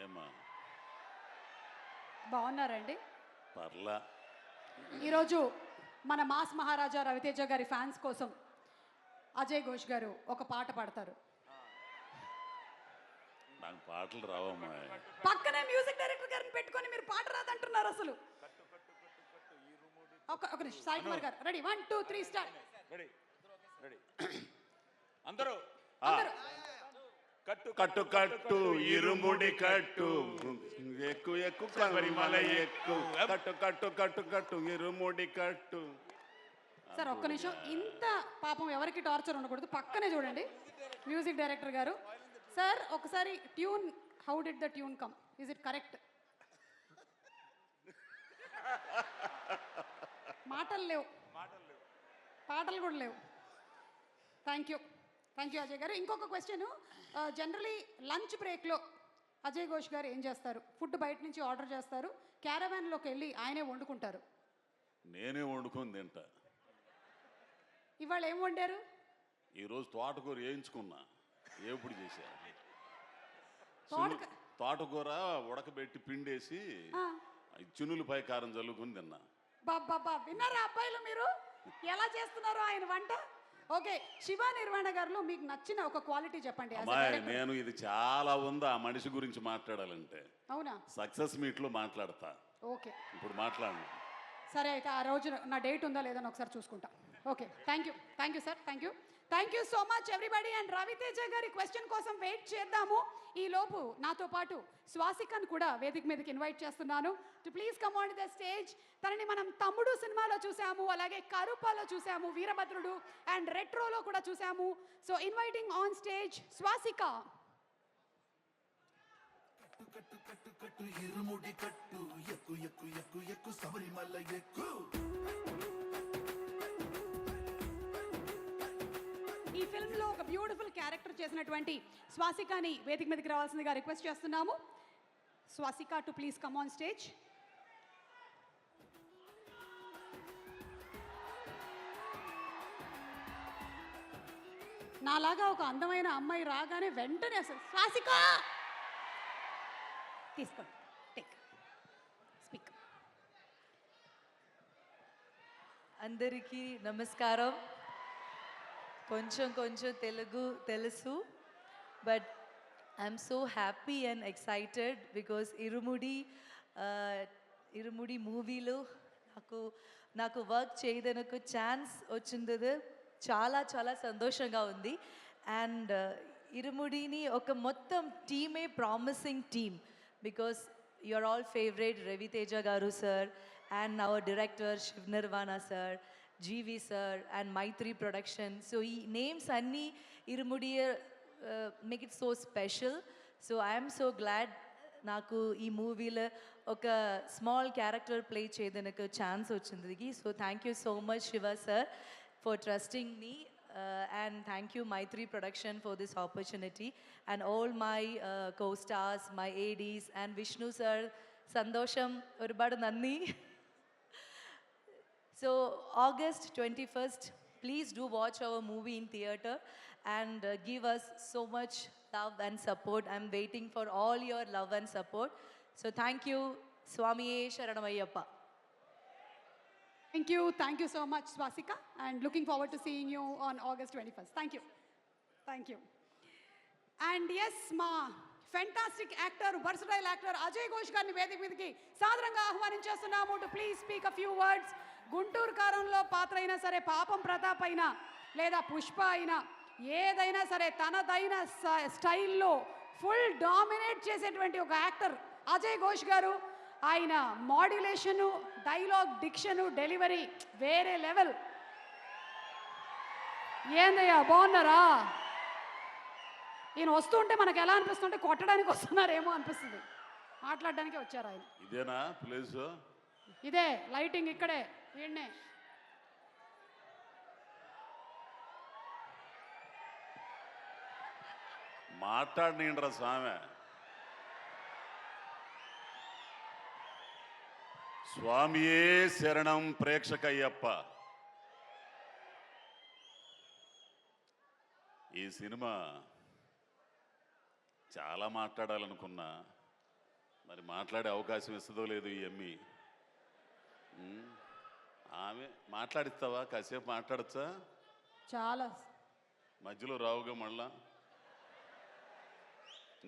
ఏమా బాగున్నారండి? పర్లా. ఈరోజు మన మాస్ మహారాజా రవితేజ గారి ఫ్యాన్స్ కోసం అజయ్ ఘోష్ గారు ఒక పాట పాడతారు. నాకు పాటలు రావమ్మా. పక్కనే మ్యూజిక్ డైరెక్టర్ గారిని పెట్టుకొని మీరు పాట రాదంటున్నారు అసలు. ఒక నిమిషం, సాయి కుమార్ గారు రెడీ, 1 2 3 స్టార్ట్. రెడీ రెడీ అందరూ కట్టు కట్టు కట్టు ఇరుముడి కట్టు ఎక్కు ఎక్కు కరిమల ఎక్కు కట్టు కట్టు కట్టు కట్టు ఇరుముడి కట్టు. సార్ ఒక్క నిమిషం, ఇంత పాపం ఎవరికి టార్చర్ ఉండకూడదు. పక్కనే చూడండి మ్యూజిక్ డైరెక్టర్ గారు. సార్ ఒకసారి tune, how did the tune come, is it correct? మాటలు లేవు, పాటలు కూడా లేవు. థ్యాంక్ యూ అజయ్ గారు. ఇంకొక క్వశ్చన్, జనరలీ లంచ్ బ్రేక్లో అజయ్ ఘోష్ గారు ఏం చేస్తారు? ఫుడ్ బయట నుంచి ఆర్డర్ చేస్తారు, క్యారవాన్లోకి వెళ్ళి ఆయనే వండుకుంటారు. నేనే వండుకొని తింటా. ఇవాళ ఏం వండారు? ఈరోజు తోటకూర వేయించుకున్నా. ఎప్పుడు చేశా తోటక- తోటకూర ఉడకబెట్టి పిండేసి చున్నులపై కారం చల్లుకుని తిన్నా. బాబా విన్నారా అబ్బాయిలు మీరు ఎలా చేస్తున్నారు ఆయన వంట? ఓకే, శివ నిర్వాణ గారిలో మీకు నచ్చిన ఒక క్వాలిటీ చెప్పండి. as a అమ్మాయి director. నేను ఇది చాలా ఉంది ఆ మనిషి గురించి మాట్లాడాలంటే. అవునా? సక్సెస్ మీట్లో మాట్లాడతా. ఓకే ఇప్పుడు మాట్లాడను. సరే, అయితే ఆ రోజు నా డేట్ ఉందా లేదని ఒకసారి చూసుకుంటా. Okay, thank you sir, thank you so much everybody. And Ravi Teja గారి క్వశ్చన్ కోసం వెయిట్ చేద్దాము. ఈ లోపు నాతో పాటు స్వాసికను కూడా వేదిక మీదకి ఇన్వైట్ చేస్తున్నాను to please come on the stage. తనని మనం తమ్ముడు సినిమాలో చూసాము, అలాగే కరుపాలో చూసాము, వీరభద్రుడు అండ్ రెట్రోలో కూడా చూసాము. So inviting on stage Swasika. కట్టు కట్టు కట్టు ఇరుముడి కట్టు ఎక్కు ఎక్కు ఎక్కు ఎక్కు శబరిమల ఎక్కు. ఈ ఫిల్మ్లో ఒక బ్యూటిఫుల్ క్యారెక్టర్ చేసినటువంటి స్వాసికాని వేదిక మీదకి రావాల్సిందిగా రిక్వెస్ట్ చేస్తున్నాము. Swasika to please come on stage. నాలాగా ఒక అందమైన అమ్మాయి రాగానే వెంటనే అసలు స్వాసిక తీసుకోండి, టేక్ స్పీక్. అందరికీ నమస్కారం. కొంచెం తెలుగు తెలుసు, but I'm so happy and excited because Irumudi మూవీలో నాకు వర్క్ చేయడానికి ఛాన్స్ వచ్చింది. చాలా సంతోషంగా ఉంది. అండ్ ఇరుముడిని ఒక మొత్తం టీమే promising team because you are all favourite Ravi Teja గారు sir and our director Shiv Nirvana sir, GV sir and Maitri production. So names anni irumudi make it so special. So I am so glad naku ee movie la oka small character play chedanaka chance ochindigi. So thank you so much Shiva sir for trusting me, and thank you Maitri production for this opportunity, and all my co-stars, my ADs and Vishnu sir, sandosham orubadu nanni. So August 21st, please do watch our movie in theater and give us so much love and support. I'm waiting for all your love and support. So thank you, Swamiye Sharanamayyappa. Thank you so much Swasika, and looking forward to seeing you on August 21st. Thank you. And yes, ma fantastic actor, versatile actor Ajay Ghosh గారిని వేదిక మీదకి సాదరంగా ఆహ్వానించేస్తున్నాము to please speak a few words. Guntur కారంలో పాత్ర అయినా సరే, పాపం ప్రతాప్ అయినా లేదా పుష్ప అయినా, ఏదైనా సరే తనదైన స్టైల్లో ఫుల్ డామినేట్ చేసేటువంటి ఒక యాక్టర్ అజయ్ ఘోష్ గారు. ఆయన మాడ్యులేషను, డైలాగ్ డిక్షను, డెలివరీ వేరే లెవెల్. ఏందయ్యా బాగున్నారా? ఈయన వస్తుంటే మనకు ఎలా అనిపిస్తుంటే కొట్టడానికి వస్తున్నారేమో అనిపిస్తుంది, మాట్లాడడానికే వచ్చారు ఆయన. ఇదేనా ప్లేస్? ఇదే లైటింగ్ ఇక్కడే, వీడినే. మాట్లాడినరా స్వామి. స్వామియే శరణం ప్రేక్షకయ్యప్ప. ఈ సినిమా చాలా మాట్లాడాలనుకున్నా, మరి మాట్లాడే అవకాశం ఇస్తుందో లేదు ఈ అమ్మి. ఆమె మాట్లాడిస్తావా? కాసేపు మాట్లాడచ్చా? చాలా. మధ్యలో రావుగా మళ్ళా.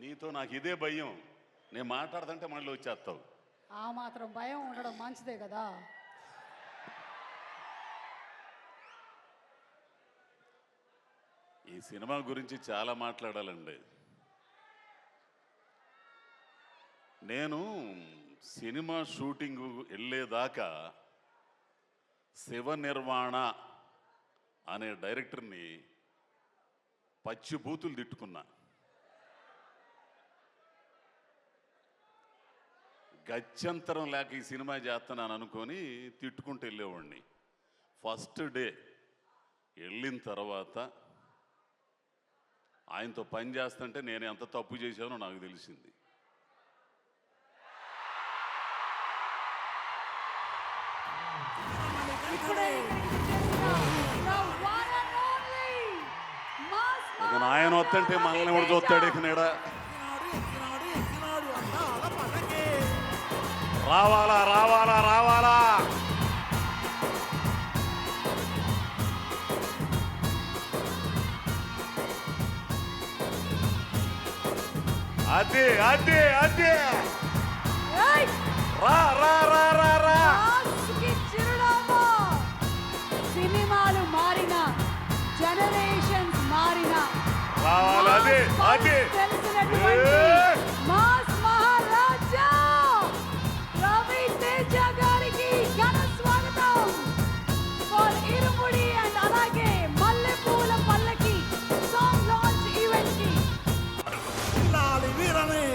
నీతో నాకు ఇదే భయం, నేను మాట్లాడుతుంటే మళ్ళీ వచ్చేస్తావు. ఆ మాత్రం భయం ఉండడం మంచిదే కదా. ఈ సినిమా గురించి చాలా మాట్లాడాలండి. నేను సినిమా షూటింగ్ వెళ్ళేదాకా శివ నిర్వాణ అనే డైరెక్టర్ని పచ్చి బూతులు తిట్టుకున్నా. గత్యంతరం లేక ఈ సినిమా చేస్తున్నాను అనుకొని తిట్టుకుంటూ వెళ్ళేవాడిని. ఫస్ట్ డే వెళ్ళిన తర్వాత ఆయనతో పని చేస్తుంటే నేను ఎంత తప్పు చేశానో నాకు తెలిసింది. ఇక ఆయన వస్తుంటే మనల్ని కూడా చూస్తాడు. ఇక నేడ రావాలా రావాలా రావాలా. అదే అదే అదే రా రా రా రా రా. సినిమాలు మారిన, జనరేషన్స్ మారిన, రావాలి అదే అదే. మాస్ మహారాజా రవి తేజ గారికి ఘన స్వాగతం ఫర్ ఇరుముడి అండ్ అలాగే మల్లెపూల పల్లకి సాంగ్ లాంచ్ ఈవెంట్ కి. ఇల్లాలి వీరనే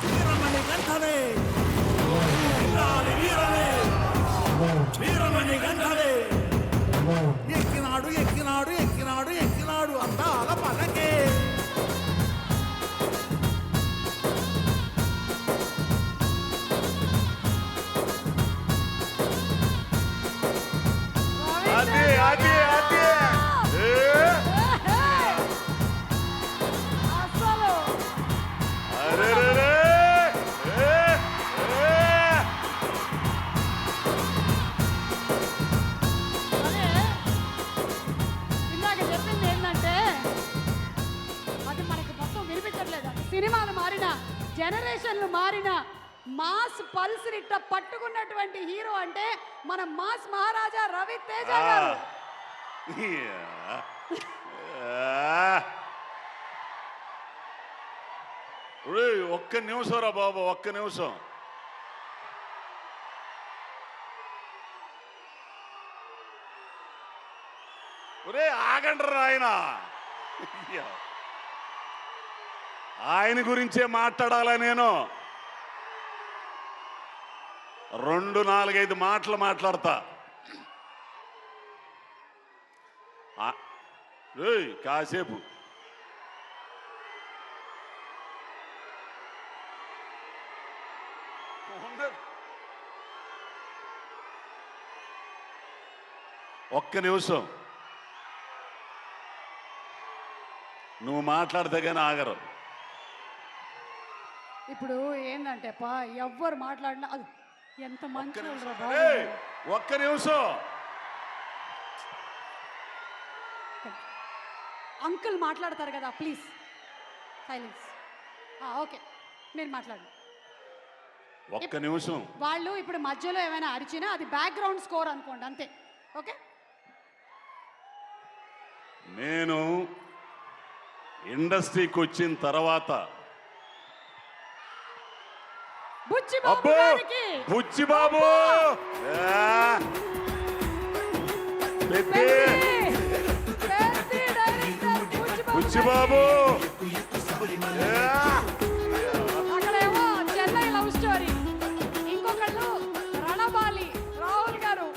వీరమణి గంటనే ఇల్లాలి వీరనే వీరమణి గంటనే ఎక్కినాడు ఎక్కినాడు ఎక్కినాడు ఎక్కినాడు అందాల పలకే. అదే అదే అదే. అసలు అరే రే రే. అదే ఇందాక చెప్పింది ఏంటంటే అది మనకి మొత్తం వినిపించట్లేదు. సినిమాలు మారిన, జనరేషన్లు మారిన, మాస్ పల్స్ ఇట్ట పట్టుకున్నటువంటి హీరో అంటే మన మాస్ మహారాజా రవి తేజ గారు. ఒక్క నిమిషం రా బాబు, ఒక్క నిమిషం. ఒరే ఆగండ్రా ఆయన. ఆయన గురించే మాట్లాడాలా నేను. 2-4-5 మాటలు మాట్లాడతా. కాసేపు ఒక్క నిమిషం నువ్వు మాట్లాడితే కానీ ఆగరు. ఇప్పుడు ఏంటంటే ఎవ్వరు మాట్లాడినా అది ఎంత మంచి ఒక్క నిమిషం. అంకుల్ మాట్లాడతారు కదా, ప్లీజ్ సైలెన్స్. ఓకే, మీరు మాట్లాడండి. ఒక్క నిమిషం. వాళ్ళు ఇప్పుడు మధ్యలో ఏమైనా అరిచినా అది బ్యాక్గ్రౌండ్ స్కోర్ అనుకోండి, అంతే. ఓకే. నేను ఇండస్ట్రీకి వచ్చిన తర్వాత బుచ్చిబాబు గారికి బుచ్చిబాబు బుచ్చిబాబు అక్కడేమో చెన్నై లవ్ స్టోరీ, ఇంకొకళ్ళు రణబాలి రాహుల్ గారు,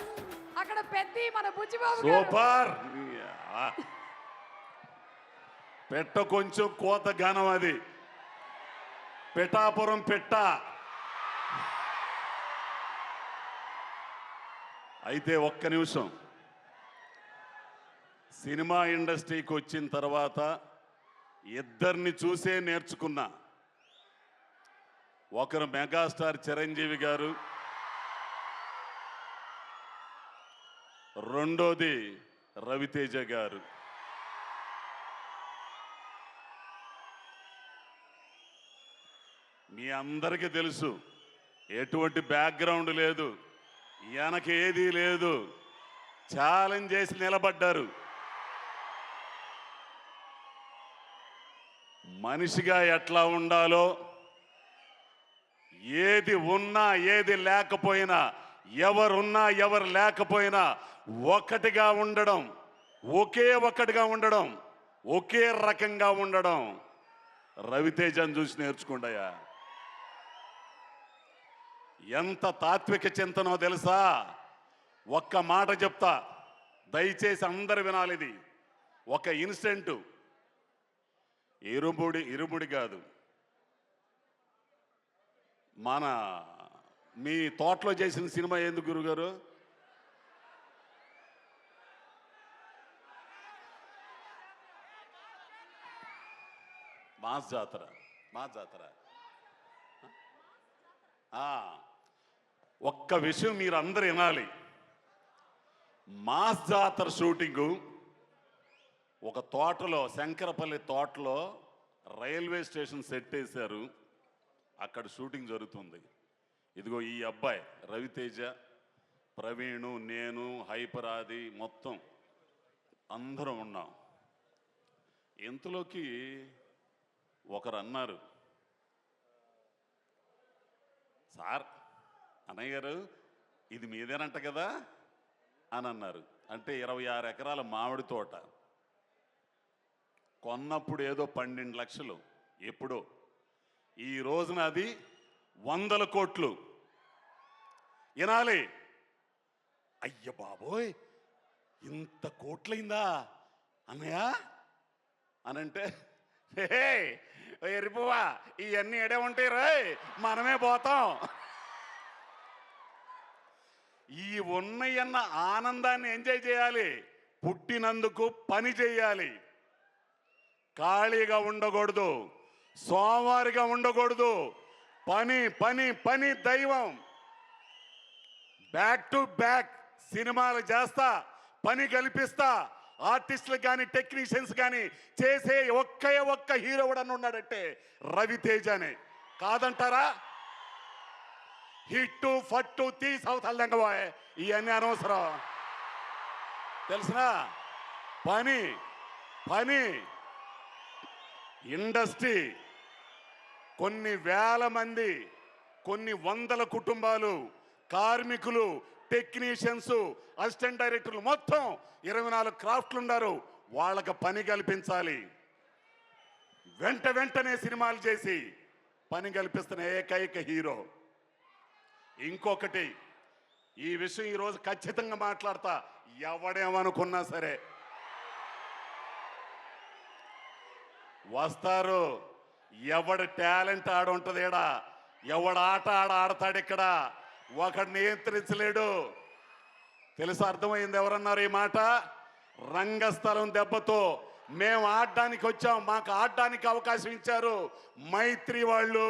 అక్కడ పెద్ద మన బుచ్చిబాబు గారు. సూపర్. పెట్ట కొంచెం కోత గానం అది. పిఠాపురం పెట్ట. అయితే ఒక్క నిమిషం. సినిమా ఇండస్ట్రీకి వచ్చిన తర్వాత ఇద్దరిని చూసే నేర్చుకున్నా. ఒకరు మెగాస్టార్ చిరంజీవి గారు, రెండోది రవితేజ గారు. మీ అందరికీ తెలుసు, ఎటువంటి బ్యాక్గ్రౌండ్ లేదు, వెనక ఏదీ లేదు, ఛాలెంజ్ చేసి నిలబడ్డారు. మనిషిగా ఎట్లా ఉండాలో, ఏది ఉన్నా ఏది లేకపోయినా, ఎవరున్నా ఎవరు లేకపోయినా ఒకటిగా ఉండడం, ఒక్కటిగా ఉండడం, ఒకే రకంగా ఉండడం రవితేజను చూసి నేర్చుకోండియా. ఎంత తాత్విక చింతనో తెలుసా? ఒక్క మాట చెప్తా, దయచేసి అందరు వినాలి. ఇది ఒక ఇన్సిడెంట్. ఇరుముడి కాదు, మన మీ తోటలో చేసిన సినిమా ఎందుకు గురుగారు? మాస్ జాతర. ఒక్క విషయం మీరు అందరు వినాలి. మాస్ జాతర షూటింగు ఒక తోటలో, శంకరపల్లి తోటలో రైల్వే స్టేషన్ సెట్ వేశారు. అక్కడ షూటింగ్ జరుగుతుంది. ఇదిగో ఈ అబ్బాయి రవితేజ, ప్రవీణు, నేను, హైపరాది మొత్తం అందరం ఉన్నాం. ఇంతలోకి ఒకరు అన్నారు, సార్, అన్నయ్య గారు ఇది మీదేనంట కదా అని అన్నారు. అంటే 26 ఎకరాల మామిడి తోట కొన్నప్పుడు ఏదో 12 లక్షలు, ఎప్పుడో. ఈ రోజున అది 100 కోట్లు. వినాలి. అయ్య బాబోయ్, ఇంత కోట్లయిందా అన్నయ్య అనంటే, హే ఎరిపోవా, ఇవన్నీ ఎడే ఉంటాయి రాయ్, మనమే పోతాం. ఈ ఉన్నయన్న ఆనందాన్ని ఎంజాయ్ చేయాలి. పుట్టినందుకు పని చేయాలి. ఖాళీగా ఉండకూడదు, సోమవారిగా ఉండకూడదు. పని పని పని దైవం. బ్యాక్ టు బ్యాక్ సినిమాలు చేస్తా, పని కల్పిస్తా. ఆర్టిస్టులకు కానీ టెక్నీషియన్స్ కానీ చేసే ఒక్క హీరో కూడా ఉన్నాడంటే రవితేజనే. కాదంటారా? హిట్టు ఫట్టు తీసవుతల్లంగబోయే ఇవన్నీ అనవసరం. తెలిసినా పని పని ఇండస్ట్రీ కొన్ని వేల మంది, కొన్ని వందల కుటుంబాలు, కార్మికులు, టెక్నీషియన్స్, అసిస్టెంట్ డైరెక్టర్లు మొత్తం 24 క్రాఫ్ట్లు ఉన్నారు. వాళ్ళకి పని కల్పించాలి. వెంటనే సినిమాలు చేసి పని కల్పిస్తున్న ఏకైక హీరో. ఇంకొకటి, ఈ విషయం ఈరోజు ఖచ్చితంగా మాట్లాడతా. ఎవడేమనుకున్నా సరే వస్తారు. ఎవడి టాలెంట్ ఆడుంటది ఇక్కడ, ఎవడు ఆట ఆడతాడు ఇక్కడ, ఒకడు నియంత్రించలేడు. తెలుసు, అర్థమైంది? ఎవరన్నారు ఈ మాట? రంగస్థలం దెబ్బతో మేము ఆడడానికి వచ్చాం, మాకు ఆడడానికి అవకాశం ఇచ్చారు మైత్రి వాళ్ళు,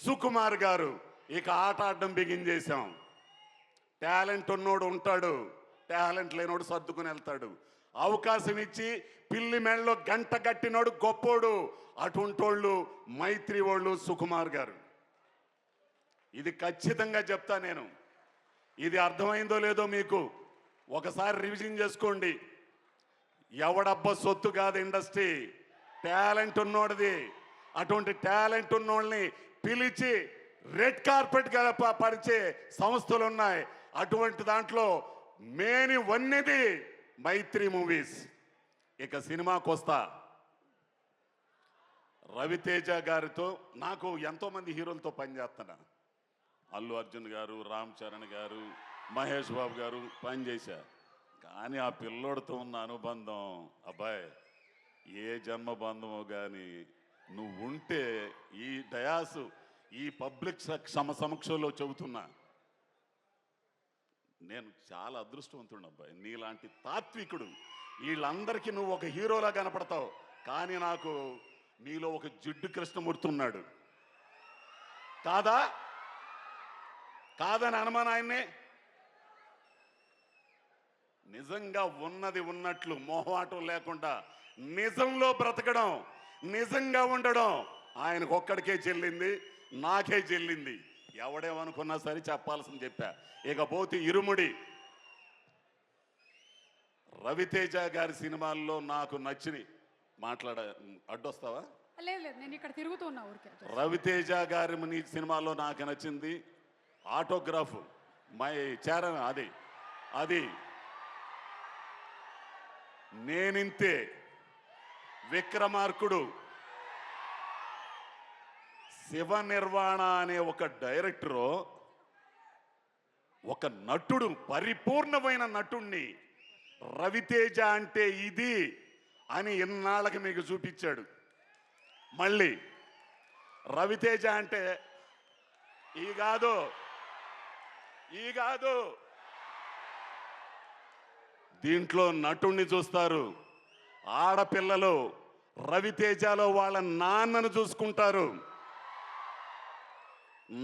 సుకుమార్ గారు. ఇక ఆట ఆడడం బిగిన్ చేశాం. టాలెంట్ ఉన్నోడు ఉంటాడు, టాలెంట్ లేనోడు సర్దుకుని వెళ్తాడు. అవకాశం ఇచ్చి పిల్లి మెడలో గంట కట్టినోడు గొప్పోడు. అటుంటోళ్ళు మైత్రి వాళ్ళు, సుకుమార్ గారు. ఇది ఖచ్చితంగా చెప్తా నేను. ఇది అర్థమైందో లేదో మీకు ఒకసారి రివిజన్ చేసుకోండి. ఎవడబ్బ సొత్తు కాదు ఇండస్ట్రీ, టాలెంట్ ఉన్నోడిది. అటువంటి టాలెంట్ ఉన్నోళ్ళని పిలిచి రెడ్ కార్పెట్ పరిచే సంస్థలు ఉన్నాయి. అటువంటి దాంట్లో మేని వన్నెది మైత్రి మూవీస్. ఇక సినిమాకి వస్తా. రవితేజ గారితో నాకు ఎంతోమంది హీరోలతో పనిచేస్తున్నా. అల్లు అర్జున్ గారు, రామ్ చరణ్ గారు, మహేష్ బాబు గారు పనిచేశా. కానీ ఆ పిల్లోడితో ఉన్న అనుబంధం, అబ్బాయి ఏ జన్మ బంధమో కానీ నువ్వు ఉంటే ఈ డయాసు, ఈ పబ్లిక్ సమక్షంలో చెబుతున్నా, నేను చాలా అదృష్టవంతుడు అబ్బాయి. నీలాంటి తాత్వికుడు, వీళ్ళందరికీ నువ్వు ఒక హీరోలా కనపడతావు. కానీ నాకు నీలో ఒక జిడ్డు కృష్ణమూర్తి ఉన్నాడు. కాదా? కాదని అనుమానం ఆయన్ని. నిజంగా ఉన్నది ఉన్నట్లు మొహమాటం లేకుండా నిజంలో బ్రతకడం, నిజంగా ఉండడం ఆయనకు ఒక్కడికే చెల్లింది, నాకే చెల్లింది. ఎవడేమనుకున్నా సరే చెప్పాల్సింది చెప్పా. ఇకపోతే ఇరుముడి. రవితేజ గారి సినిమాల్లో నాకు నచ్చిని అడ్డొస్తావా? లేదు లేదు, నేను ఇక్కడ తిరుగుతూ ఉన్నా ఊరికే. రవితేజ గారి సినిమాలో నాకు నచ్చింది ఆటోగ్రాఫ్, మై చరణ్, అది నేనింతే, విక్రమార్కుడు, శివ నిర్వాణ అనే ఒక డైరెక్టరు ఒక నటుడు, పరిపూర్ణమైన నటుణ్ణి రవితేజ అంటే ఇది అని ఇన్నాళ్ళకి మీకు చూపించాడు. మళ్ళీ రవితేజ అంటే ఈ కాదు దీంట్లో నటుణ్ణి చూస్తారు. ఆడపిల్లలు రవితేజలో వాళ్ళ నాన్నను చూసుకుంటారు.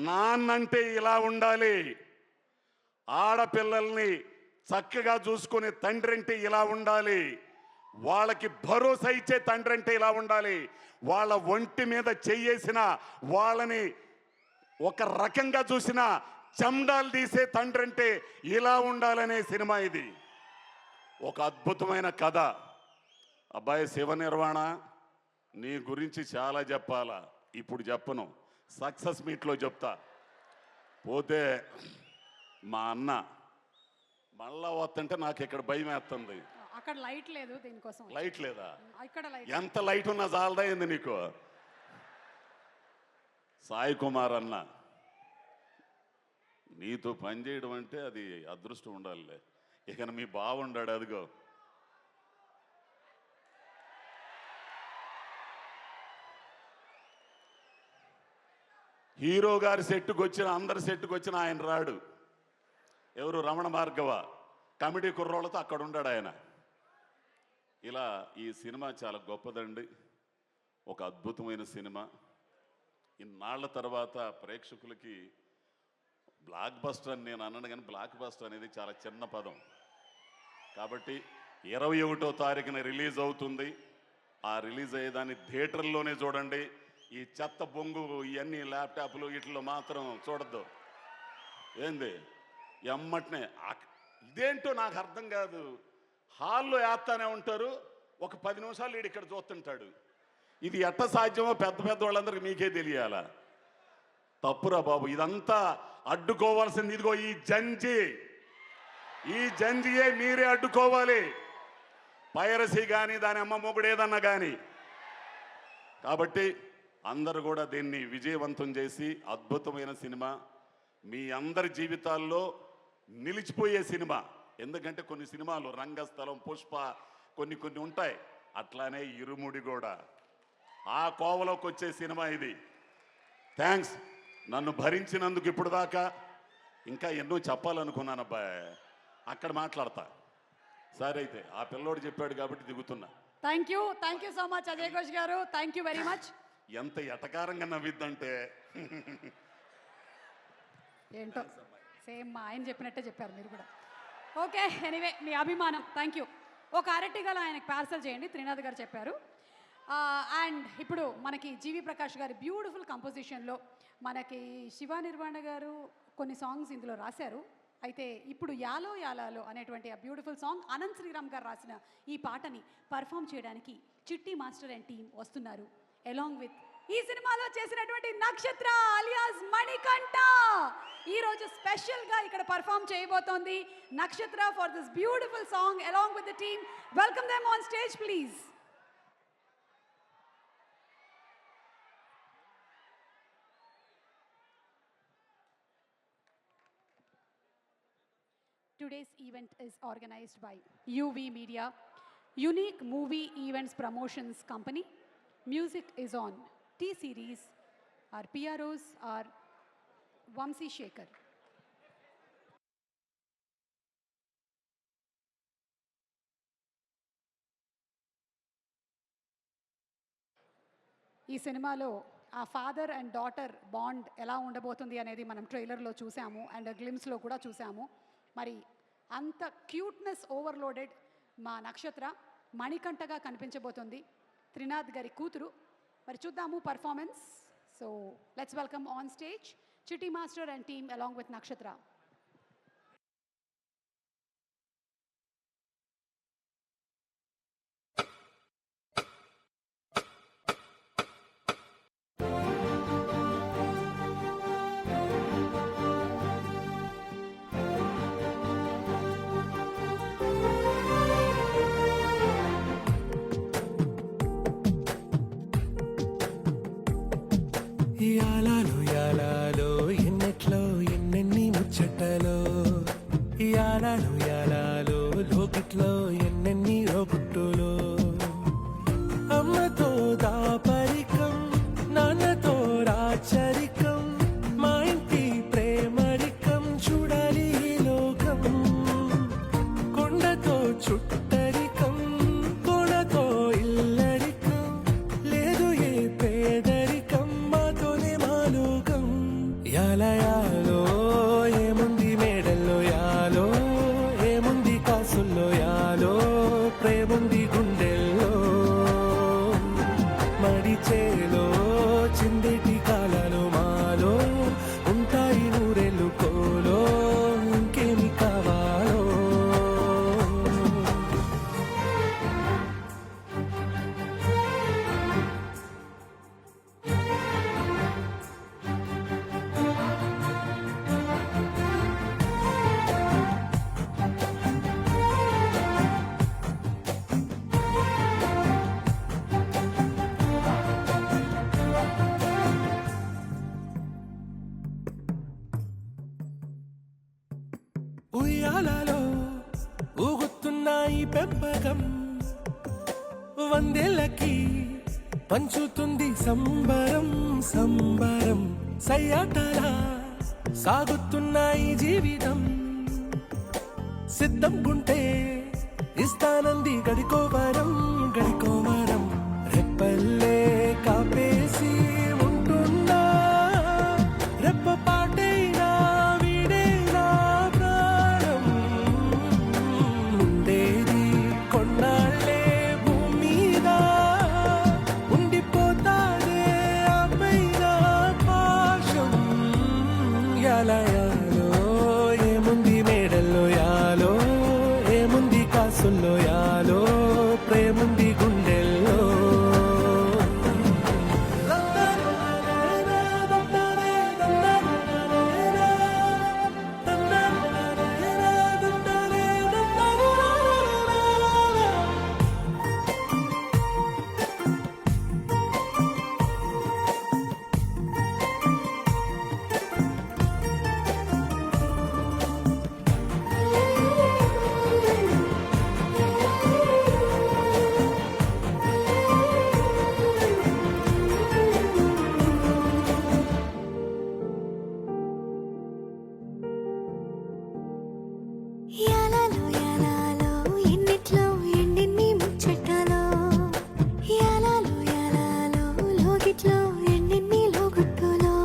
నాన్నంటే ఇలా ఉండాలి, ఆడపిల్లల్ని చక్కగా చూసుకునే తండ్రి అంటే ఇలా ఉండాలి, వాళ్ళకి భరోసా ఇచ్చే తండ్రి అంటే ఇలా ఉండాలి, వాళ్ళ ఒంటి మీద చెయ్యేసిన వాళ్ళని ఒక రకంగా చూసిన చెండాలు తీసే తండ్రి అంటే ఇలా ఉండాలనే సినిమా ఇది. ఒక అద్భుతమైన కథ. అబ్బాయి శివ నిర్వాణ, నీ గురించి చాలా చెప్పాలా, ఇప్పుడు చెప్పను, సక్సెస్ మీట్లో చెప్తా. పోతే మా అన్న మళ్ళా వస్తుంటే నాకు ఇక్కడ భయం వేస్తుంది. అక్కడ లైట్ లేదు, దీనికోసం. లైట్ లేదా? ఇక్కడ లైట్. ఎంత లైట్ ఉన్నా చాలదైంది నీకు. సాయి కుమార్ అన్న, నీతో పనిచేయడం అంటే అది అదృష్టం ఉండాలి. ఇక మీ బాగుండాడు, అదిగో హీరో గారి సెట్టుకు వచ్చిన, అందరి సెట్టుకు వచ్చిన ఆయన రాడు. ఎవరు? రమణ భార్గవ కమిటీ కుర్రోళ్ళతో అక్కడ ఉన్నాడు ఆయన. ఇలా ఈ సినిమా చాలా గొప్పదండి, ఒక అద్భుతమైన సినిమా. ఇన్నాళ్ల తర్వాత ప్రేక్షకులకి బ్లాక్ బస్టర్ అని నేను అన్నాను, కానీ బ్లాక్ బస్టర్ అనేది చాలా చిన్న పదం. కాబట్టి 21వ తారీఖున రిలీజ్ అవుతుంది. ఆ రిలీజ్ అయ్యేదాన్ని థియేటర్లోనే చూడండి. ఈ చెత్త బొంగు ఇవన్నీ ల్యాప్టాప్లు వీటిలో మాత్రం చూడద్దు. ఏంది ఎమ్మటనే ఇదేంటో నాకు అర్థం కాదు. హాల్లో వేస్తానే ఉంటారు, ఒక 10 నిమిషాలు వీడు ఇక్కడ చూస్తుంటాడు. ఇది ఎట్ట సాధ్యమో పెద్ద పెద్ద వాళ్ళందరికీ మీకే తెలియాలా? తప్పురా బాబు, ఇదంతా అడ్డుకోవాల్సింది ఇదిగో ఈ జంజియే మీరే అడ్డుకోవాలి. పైరసీ కానీ దాని అమ్మ మొగుడు ఏదన్నా కానీ. కాబట్టి అందరూ కూడా దీన్ని విజయవంతం చేసి, అద్భుతమైన సినిమా, మీ అందరి జీవితాల్లో నిలిచిపోయే సినిమా. ఎందుకంటే కొన్ని సినిమాలు రంగస్థలం, పుష్ప కొన్ని ఉంటాయి, అట్లానే ఇరుముడి కూడా ఆ కోవలోకి వచ్చే సినిమా ఇది. థ్యాంక్స్ నన్ను భరించినందుకు. ఇప్పుడు దాకా ఇంకా ఎన్నో చెప్పాలనుకున్నాను అబ్బాయి, అక్కడ మాట్లాడతా. సరే అయితే ఆ పిల్లోడు చెప్పాడు కాబట్టి దిగుతున్నా. Thank you so much Ajay Ghosh గారు, థ్యాంక్ యూ వెరీ మచ్. ఎంత ఎటకారంగా నవ్విద్దంటే ఏంటో, సేమ్ మా ఆయన చెప్పినట్టే చెప్పారు మీరు కూడా. ఓకే, ఎనీవే మీ అభిమానం, థ్యాంక్ యూ. ఒక అరటి గల ఆయనకు పార్సల్ చేయండి, త్రినాథ్ గారు చెప్పారు. అండ్ ఇప్పుడు మనకి జీవి ప్రకాష్ గారి బ్యూటిఫుల్ కంపోజిషన్లో మనకి శివ నిర్వాణ గారు కొన్ని సాంగ్స్ ఇందులో రాశారు. అయితే ఇప్పుడు యాలో యాలాలో అనేటువంటి ఆ బ్యూటిఫుల్ సాంగ్ అనంత్ శ్రీరామ్ గారు రాసిన ఈ పాటని పర్ఫామ్ చేయడానికి చిట్టి మాస్టర్ అండ్ టీమ్ వస్తున్నారు. అలాంగ్ విత్ ఈ సినిమాలో చేసినటువంటి నక్షత్ర అలియాస్ మణికంఠ ఈరోజు స్పెషల్గా ఇక్కడ పర్ఫామ్ చేయబోతోంది. నక్షత్ర for this beautiful song along with the team. Welcome them on stage please. Today's event is organized by UV Media, Unique Movie Events Promotions Company. Music is on T-Series. Our PROs are Vamsi Shekhar. ఈ సినిమాలో ఆ father and daughter bond ఎలా ఉండబోతుంది అనేది మనం ట్రైలర్లో చూసాము and గ్లిమ్స్లో కూడా చూసాము. మరి అంత క్యూట్నెస్ ఓవర్లోడెడ్ మా నక్షత్ర మణికంఠగా కనిపించబోతుంది, త్రినాథ్ గారి కూతురు. మరి చూద్దాము performance. So let's welcome on stage Chitti master and team along with Nakshatra. యాలాలో యాలాలో ఎన్నెట్లో ఎన్నెన్ని ముచ్చటలో, యాలాలో యాలాలో లోకిట్లో ఎన్నెన్ని లోకుట్టులో, అమ్మతో దాపరికం నాన్నతో రాచరికం, మా ఇంటి ప్రేమరికం చూడాలి ఈ లోకం, కొండతో చుట్టరికం కోడతో ఇల్లరికం, లేదు ఏ పేదరికం మాతోనే మాలోకం. యాలయాలో ఏముంది మేడల్లో యాలో, ఏముంది కాసుల్లో యాలో, ప్రేముంది గుండెల్లో మడిచేలో చిందేటి కాలాలు మాలో, ఉంటాయి నూరెళ్ళు కోలో ఇంకేమి కావాలో. ఉయ్యాలలో ఊగుతున్నాయి పెంపకం, వందేళ్ళకి పంచుతుంది సంబరం సంబరం, సయ్యాటలా సాగుతున్నాయి జీవితం, సిద్ధం గుంటే ఇస్తానంది గడికోవరం గడికోవరం, రెప్పల్లే కాపేసి ఉంటున్నా రెప్ప పాటైనా వీడేనా ప్రాణం, ఉండేది కొన్నాళ్ళే భూమి మీద ఉండిపోతాదే ఆపైన పాశం. యాలయాలో ఏముంది మేడల్లో యాలో, ఏముంది కాసుల్లో యాలో, ప్రేముంది గుండెల్లో. యాలాలో యాలాలో ఎన్నిట్లో ఎన్నెన్ని ముచ్చటలో, యాలాలో యాలాలో లోగిట్లో ఎన్నెన్ని లోగుట్టులో,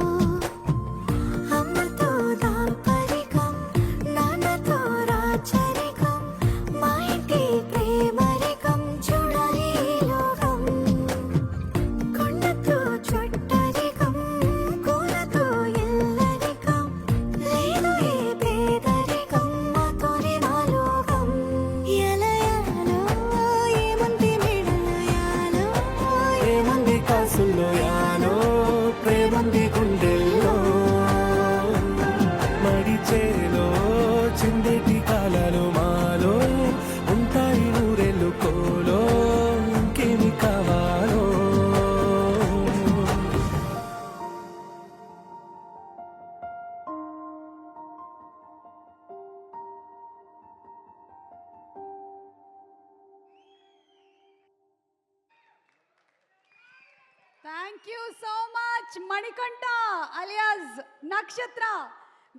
అమ్మతో దాపరికం నాన్నతో రాచరికం, మా ఇంటి ప్రేమరికం చూడాలి ఈ లోకం, కొండతో చుట్టరికం కోలతో ఇల్లరికం, లేదు ఏ పేదరికం మాతోనే మాలోకం. యాలయాలో ఏముంది మేడల్లో యాలో, ఏముంది కాసుల్లో యాలో, ప్రేముంది గుండెల్లో మడిచేలో చిందేటి కాలాలు మాలో, ఉంటాయి నూరెళ్ళు కోలో ఇంకేమి కావాలో. Thank you so much, Manikanta alias Nakshatra.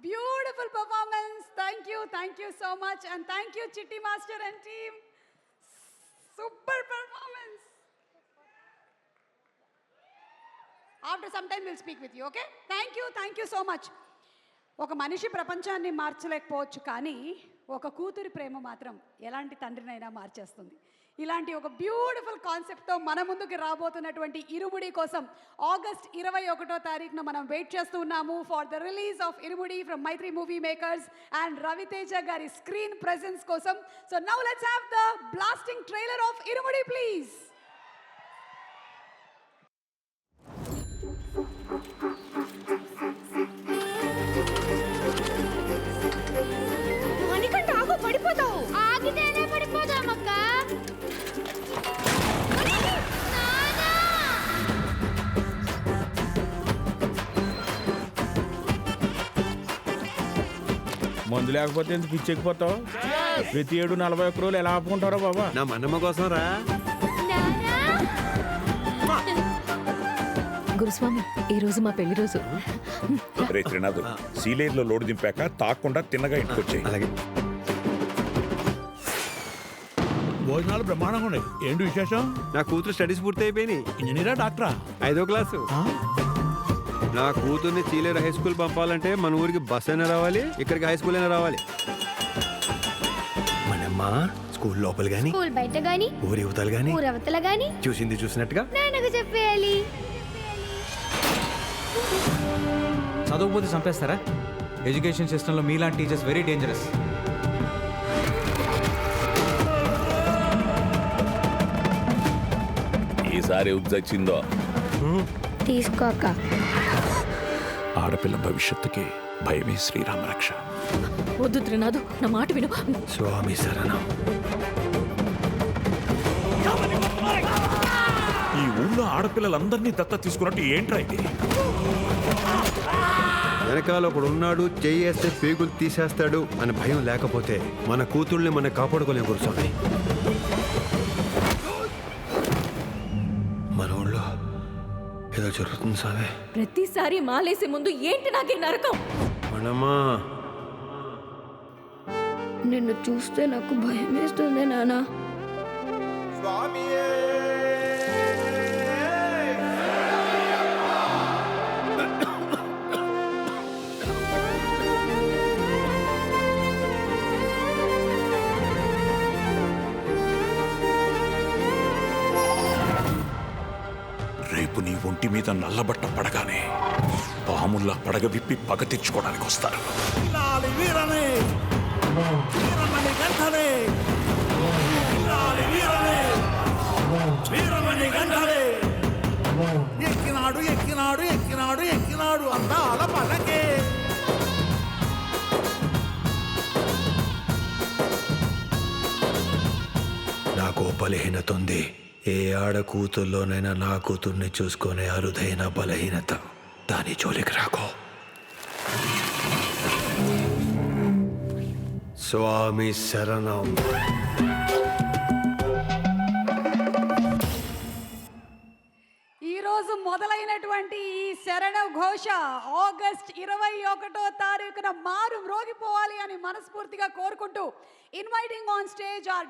Beautiful performance. Thank you so much. And thank you, Chitti Master and team. Super performance. After some time will speak with you. Okay, thank you so much. ఒక మనిషి ప్రపంచాన్ని మార్చలేకపోవచ్చు, కానీ ఒక కూతురి ప్రేమ మాత్రం ఎలాంటి తండ్రినైనా మార్చేస్తుంది. ఇలాంటి ఒక బ్యూటిఫుల్ కాన్సెప్ట్తో మన ముందుకు రాబోతున్నటువంటి ఇరుముడి కోసం ఆగస్ట్ 21వ తారీఖున మనం వెయిట్ చేస్తూ ఉన్నాము for the release of Irumudi from Mythri movie makers and Ravi Teja గారి స్క్రీన్ ప్రెజెన్స్ కోసం. So now let's have the blasting trailer of Irumudi please. Manikanta ఆగు, పడిపోతావు. ఆగితేనే పడిపోదామక్క. మందు లేకపోతే ఎందుకు పిచ్చెక్కిపోతావు? ప్రతి 7-41 రోజులు ఎలా ఆపుకుంటారో బాబా. నా మనమ్మ కోసం రా. గురుస్వామి, ఈ రోజు మా పెళ్లి రోజు. రే త్రినాథ్, సీలేరులో లోడు దింపాక తాకుండా తిన్నగా ఇంటికి వచ్చాయి. అలాగే. భోజనాలు బ్రహ్మాండంగా ఉన్నాయి. ఏంటి విశేషం? నా కూతురు స్టడీస్ పూర్తి అయిపోయినాయి. ఇంజనీరా డాక్టరా? 5వ క్లాసు. నా కూతుర్ని చీలేరు హై స్కూల్ పంపాలంటే మన ఊరికి బస్ అయినా రావాలి, ఇక్కడికి హై స్కూల్ అయినా రావాలి. మనమ్మ స్కూల్ లోపల గాని, స్కూల్ బయట గాని, ఊరి యువతలు గాని, ఊరవతల గాని చూసింది చూసినట్టుగా నాన్నకు చెప్పేయాలి. చదవకపోతే చంపేస్తారా? ఎడ్యుకేషన్ సిస్టంలో మీలాంటి టీచర్స్ వెరీ డేంజరస్. ఈసారి ఉద్దొచ్చిందో తీసుకోక. ఆడపిల్ల భవిష్యత్తుకి భయమే శ్రీరామ రక్ష. వద్దు త్రినాథు, నా మాట విను. స్వామి శరణం. ఈ ఊళ్ళో ఆడపిల్లలందరినీ దత్త తీసుకున్నట్టు ఏంట్రా ఇది? వెనకాల ఒకడు ఉన్నాడు, చేయేస్తే పేగులు తీసేస్తాడు అని భయం లేకపోతే మన కూతుళ్ళని మనం కాపాడుకోలేము గురుస్వామి. మన ఊళ్ళో ఏదో జరుగుతుంది స్వామి. ప్రతిసారి మాలేసే ముందు ఏంటి నాకే నరకం? మనమ్మా, నిన్ను చూస్తే నాకు భయం వేస్తుంది నాన్న. రేపు నీ ఒంటి మీద నల్లబట్ట పడగానే పాముల్లా పడగ విప్పి పగ తెచ్చుకోవడానికి వస్తారు. ఎక్కినాడు ఎక్కినాడు ఎక్కినాడు ఎక్కినాడు అందాల పలకే. నాకు బలహీనత ఉంది. ఏ ఆడ కూతుర్లోనైనా నా కూతుర్ని చూసుకునే అరుదైన బలహీనత. దాని జోలికి రాకో. స్వామి శరణం. ఈరోజు మొదలైనటువంటి ఈ శరణ ఘోష ఆగస్ట్ 21వ తారీఖున మారు మ్రోగిపోవాలి అని మనస్ఫూర్తిగా కోరుకుంటూ ఇన్వైటింగ్ ఆన్ స్టేజ్ ఆర్